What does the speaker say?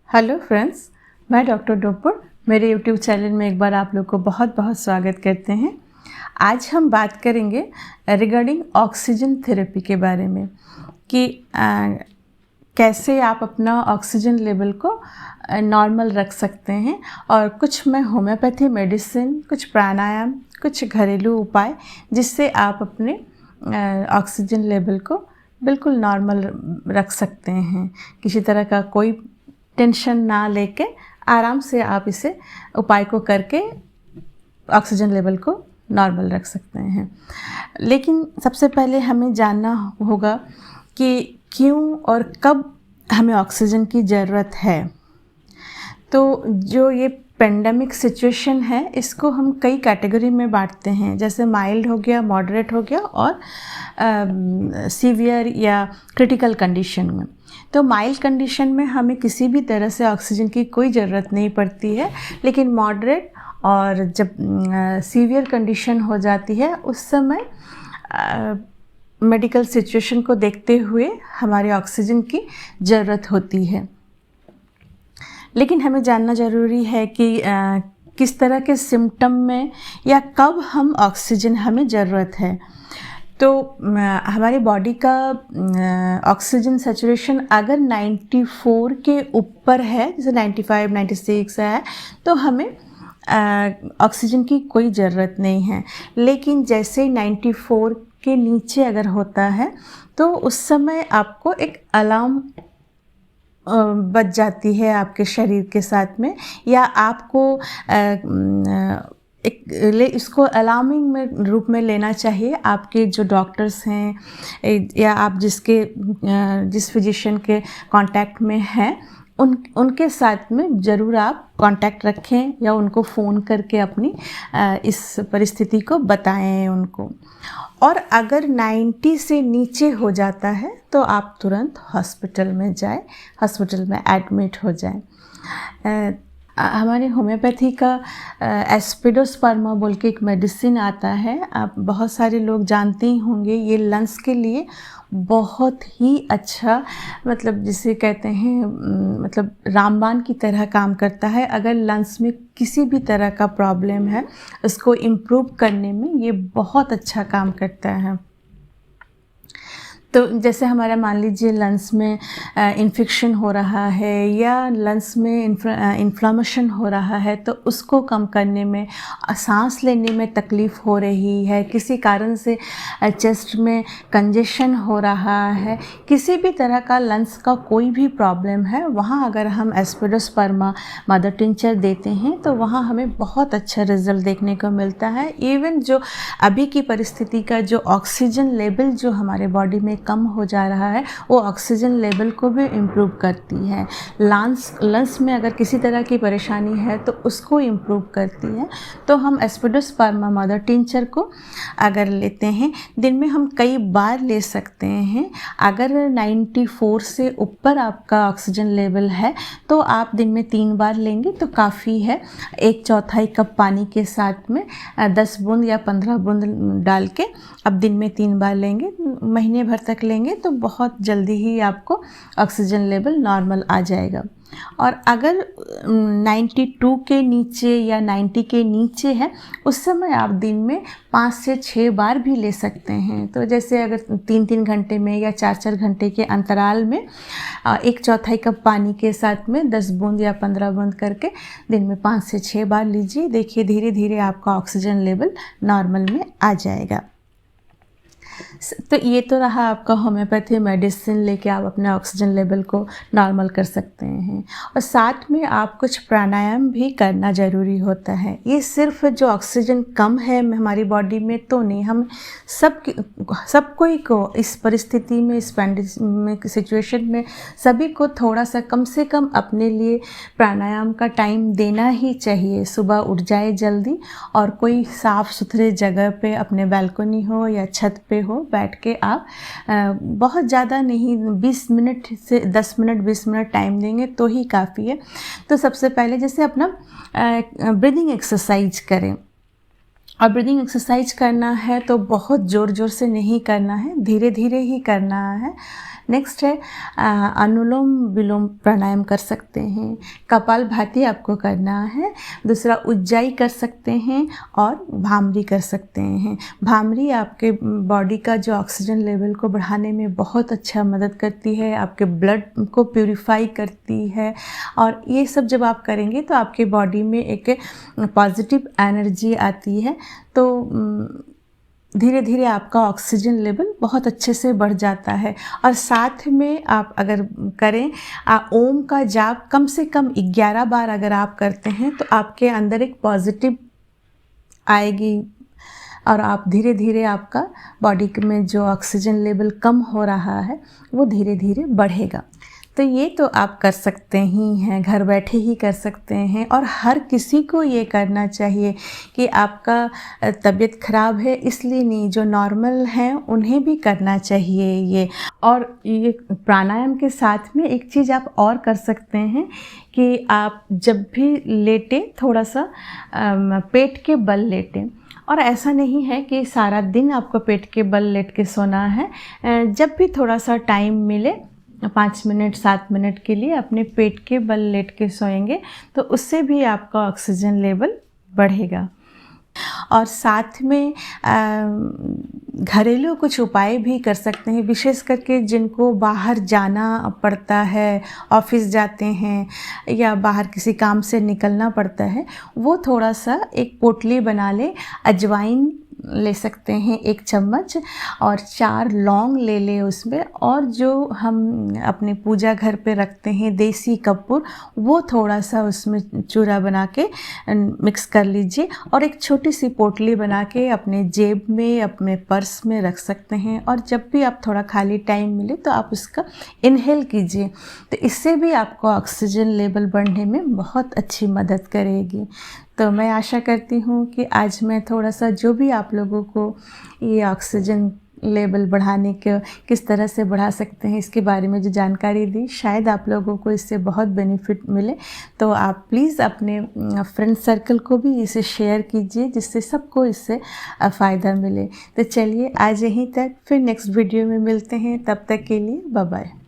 Hello friends, मैं doctor डोपुर मेरे YouTube channel में एक बार आप लोग को बहुत बहुत स्वागत करते हैं। आज हम बात करेंगे रिगार्डिंग ऑक्सीजन थेरेपी के बारे में कि कैसे आप अपना ऑक्सीजन लेवल को नॉर्मल रख सकते हैं। और कुछ मैं होम्योपैथी मेडिसिन, कुछ प्राणायाम, कुछ घरेलू उपाय जिससे आप अपने ऑक्सीजन लेवल को बिल्कुल नॉर्मल रख सकते हैं। किसी तरह का कोई टेंशन ना लेके आराम से आप इसे उपाय को करके ऑक्सीजन लेवल को नॉर्मल रख सकते हैं। लेकिन सबसे पहले हमें जानना होगा कि क्यों और कब हमें ऑक्सीजन की ज़रूरत है। तो जो ये पेंडेमिक सिचुएशन है, इसको हम कई कैटेगरी में बांटते हैं, जैसे माइल्ड हो गया, मॉडरेट हो गया और सीवियर या क्रिटिकल कंडीशन में। तो माइल्ड कंडीशन में हमें किसी भी तरह से ऑक्सीजन की कोई ज़रूरत नहीं पड़ती है, लेकिन मॉडरेट और जब सीवियर कंडीशन हो जाती है उस समय मेडिकल सिचुएशन को देखते हुए हमारे ऑक्सीजन की ज़रूरत होती है। लेकिन हमें जानना ज़रूरी है कि किस तरह के सिम्टम में या कब हम ऑक्सीजन हमें ज़रूरत है। तो हमारी बॉडी का ऑक्सीजन सैचुरेशन अगर 94 के ऊपर है, जैसे 95, 96 है, तो हमें ऑक्सीजन की कोई ज़रूरत नहीं है। लेकिन जैसे 94 के नीचे अगर होता है तो उस समय आपको एक अलार्म बज जाती है आपके शरीर के साथ में, या आपको इसको अलार्मिंग में रूप में लेना चाहिए। आपके जो डॉक्टर्स हैं या आप जिस फिजिशियन के कांटेक्ट में हैं उनके साथ में ज़रूर आप कांटेक्ट रखें या उनको फ़ोन करके अपनी इस परिस्थिति को बताएं उनको। और अगर 90 से नीचे हो जाता है तो आप तुरंत हॉस्पिटल में जाएं, हॉस्पिटल में एडमिट हो जाएं। हमारे होम्योपैथी का एस्पिडोस्पर्मा बोल के एक मेडिसिन आता है, आप बहुत सारे लोग जानते ही होंगे। ये लंग्स के लिए बहुत ही अच्छा, मतलब जिसे कहते हैं मतलब रामबाण की तरह काम करता है। अगर लंग्स में किसी भी तरह का प्रॉब्लम है, उसको इम्प्रूव करने में ये बहुत अच्छा काम करता है। तो जैसे हमारा मान लीजिए लंग्स में इन्फेक्शन हो रहा है या लंग्स में इन्फ्लामेशन हो रहा है, तो उसको कम करने में, सांस लेने में तकलीफ़ हो रही है, किसी कारण से चेस्ट में कंजेशन हो रहा है, किसी भी तरह का लंग्स का कोई भी प्रॉब्लम है, वहाँ अगर हम एस्पिडोस्पर्मा मदर टिंचर देते हैं तो वहाँ हमें बहुत अच्छा रिजल्ट देखने को मिलता है। इवन जो अभी की परिस्थिति का जो ऑक्सीजन लेवल जो हमारे बॉडी में कम हो जा रहा है, वो ऑक्सीजन लेवल को भी इम्प्रूव करती है। लंग्स में अगर किसी तरह की परेशानी है तो उसको इम्प्रूव करती है। तो हम एस्पिडोस्पर्मा मदर टिंचर को अगर लेते हैं, दिन में हम कई बार ले सकते हैं। अगर 94 से ऊपर आपका ऑक्सीजन लेवल है तो आप दिन में 3 बार लेंगे तो काफ़ी है। 1/4 कप पानी के साथ में 10 बूंद या 15 बूंद डाल के अब दिन में 3 बार लेंगे, महीने भर तक लेंगे तो बहुत जल्दी ही आपको ऑक्सीजन लेवल नॉर्मल आ जाएगा। और अगर 92 के नीचे या 90 के नीचे है, उस समय आप दिन में 5 से 6 बार भी ले सकते हैं। तो जैसे अगर 3-3 घंटे में या 4-4 घंटे के अंतराल में 1/4 कप पानी के साथ में 10 बूंद या 15 बूंद करके दिन में 5 से 6 बार लीजिए। देखिए धीरे धीरे आपका ऑक्सीजन लेवल नॉर्मल में आ जाएगा। तो ये तो रहा आपका होम्योपैथी मेडिसिन लेके आप अपने ऑक्सीजन लेवल को नॉर्मल कर सकते हैं। और साथ में आप कुछ प्राणायाम भी करना ज़रूरी होता है। ये सिर्फ जो ऑक्सीजन कम है हमारी बॉडी में तो नहीं, हम सब कोई को इस परिस्थिति में, इस पैंडेमिक सिचुएशन में सभी को थोड़ा सा कम से कम अपने लिए प्राणायाम का टाइम देना ही चाहिए। सुबह उठ जाए जल्दी और कोई साफ़ सुथरे जगह पे, अपने बालकनी हो या छत पे हो, बैठ के आप बहुत ज़्यादा नहीं, 20 मिनट से 10 मिनट 20 मिनट टाइम देंगे तो ही काफ़ी है। तो सबसे पहले जैसे अपना ब्रीदिंग एक्सरसाइज करें। और ब्रीदिंग एक्सरसाइज करना है तो बहुत ज़ोर ज़ोर से नहीं करना है, धीरे धीरे ही करना है। नेक्स्ट है अनुलोम विलोम प्राणायाम कर सकते हैं, कपालभाति आपको करना है। दूसरा उज्जाई कर सकते हैं और भामरी कर सकते हैं। भामरी आपके बॉडी का जो ऑक्सीजन लेवल को बढ़ाने में बहुत अच्छा मदद करती है, आपके ब्लड को प्यूरिफाई करती है। और ये सब जब आप करेंगे तो आपके बॉडी में एक पॉजिटिव एनर्जी आती है, तो धीरे धीरे आपका ऑक्सीजन लेवल बहुत अच्छे से बढ़ जाता है। और साथ में आप अगर करें ओम का जाप कम से कम 11 बार अगर आप करते हैं तो आपके अंदर एक पॉजिटिव आएगी और आप धीरे धीरे आपका बॉडी में जो ऑक्सीजन लेवल कम हो रहा है वो धीरे धीरे बढ़ेगा। तो ये तो आप कर सकते ही हैं, घर बैठे ही कर सकते हैं। और हर किसी को ये करना चाहिए कि आपका तबीयत ख़राब है इसलिए नहीं, जो नॉर्मल हैं उन्हें भी करना चाहिए ये। और ये प्राणायाम के साथ में एक चीज़ आप और कर सकते हैं कि आप जब भी लेटें थोड़ा सा पेट के बल लेटें। और ऐसा नहीं है कि सारा दिन आपको पेट के बल लेट के सोना है, जब भी थोड़ा सा टाइम मिले 5 मिनट 7 मिनट के लिए अपने पेट के बल लेट के सोएंगे तो उससे भी आपका ऑक्सीजन लेवल बढ़ेगा। और साथ में घरेलू कुछ उपाय भी कर सकते हैं, विशेष करके जिनको बाहर जाना पड़ता है, ऑफिस जाते हैं या बाहर किसी काम से निकलना पड़ता है, वो थोड़ा सा एक पोटली बना ले, अजवाइन ले सकते हैं 1 चम्मच और 4 लौंग ले लें उसमें, और जो हम अपने पूजा घर पे रखते हैं देसी कपूर वो थोड़ा सा उसमें चूरा बना के मिक्स कर लीजिए और एक छोटी सी पोटली बना के अपने जेब में अपने पर्स में रख सकते हैं। और जब भी आप थोड़ा खाली टाइम मिले तो आप उसका इनहेल कीजिए, तो इससे भी आपको ऑक्सीजन लेवल बढ़ने में बहुत अच्छी मदद करेगी। तो मैं आशा करती हूँ कि आज मैं थोड़ा सा जो भी आप लोगों को ये ऑक्सीजन लेवल बढ़ाने के किस तरह से बढ़ा सकते हैं इसके बारे में जो जानकारी दी, शायद आप लोगों को इससे बहुत बेनिफिट मिले। तो आप प्लीज़ अपने फ्रेंड सर्कल को भी इसे शेयर कीजिए जिससे सबको इससे फ़ायदा मिले। तो चलिए आज यहीं तक, फिर नेक्स्ट वीडियो में मिलते हैं, तब तक के लिए बाय बाय।